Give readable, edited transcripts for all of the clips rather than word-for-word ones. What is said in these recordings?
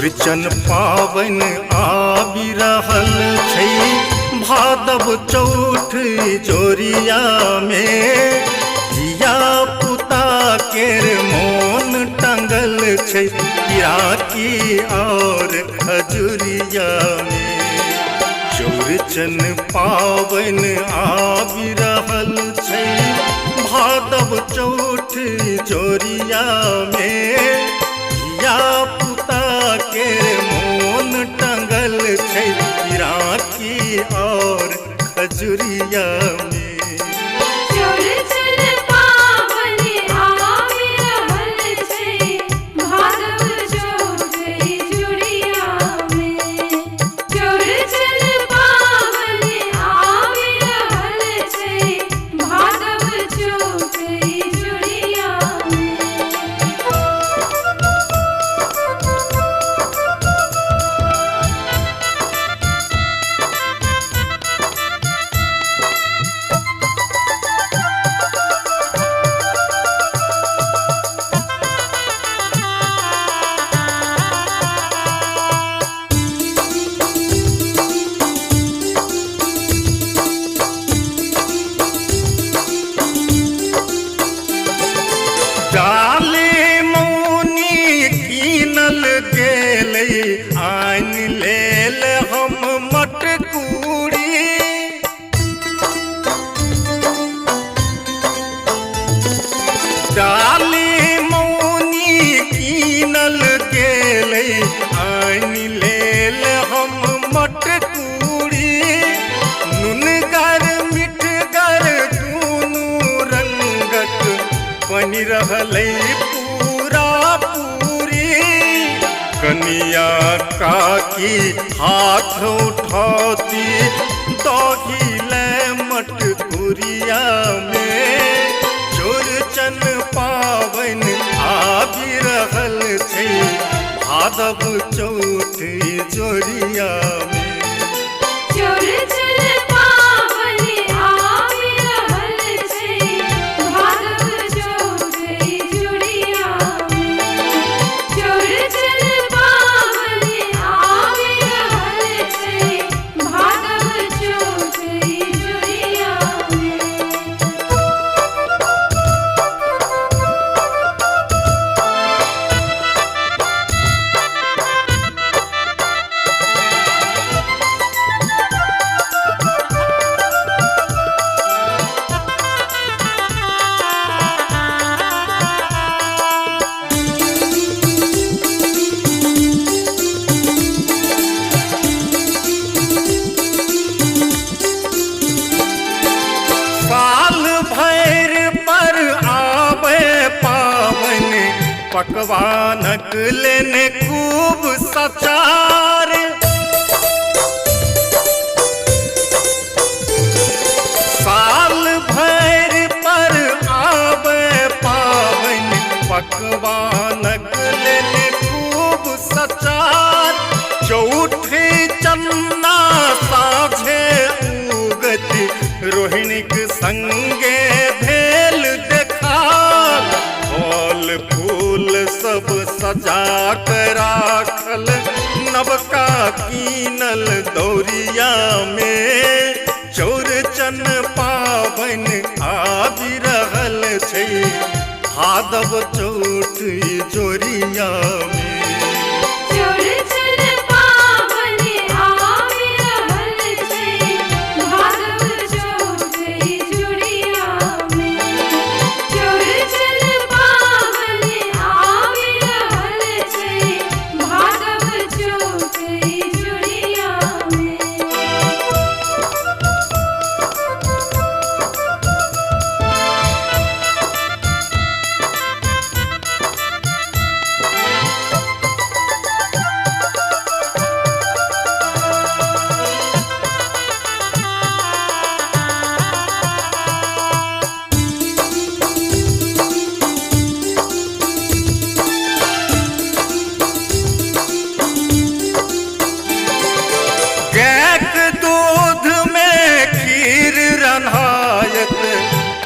चौरचन पावन आबि रहल छै, भादव चौठ जोरिया में धिया पुता केर मोन टंगल छै, पिराकी और खजुरिया में। चौरचन पावन आबि रहल छै, भादव चौठ जोरिया में धिया पुता के मोन टंगल छै, पिराकी और खजुरिया में। डाले मौनी कीनल गेलै, आन लेल हम मटकूरी। डाले मौनी कीनल गेलै, आन लेल हम मटकूरी। नुनगर मिठगर दूनू रंगक बनि रहलै पूरा पूरी। कनिया काकी हाथ उठौती, दही ले मटकुरिया में। चौरचन पावन आबि रहल छै, भादव चौठ जोरिया में। पकवानक लेने खूब सचार, साल भर पर आवे पावन। पकवानक लेने खूब सचार, चौठ चन्ना साझे उगति, रोहिणीक संगे भेल देखा। फल फूल सब सजा कर राखल, नवका कीनल दौरिया में। चौरचन पावन आबि रहल छै, भादव चौठ जोरिया में।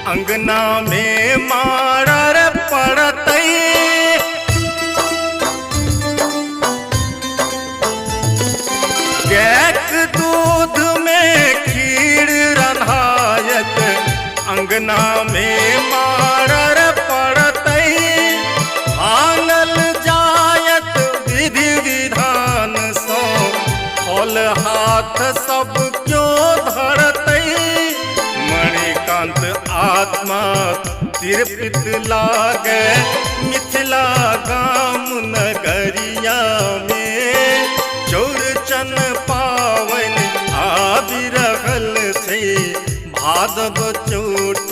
अंगना में मारर पड़तै, अंगना में मारर पड़तै, आनल जायत विधि विधान सो, फल हाथ सब क्यों धरतै। मणिकांत आत्मा तिरपित लागे, मिथिला गाम नगरिया में चौरचन पावन आबि रहल छै, भादव चोट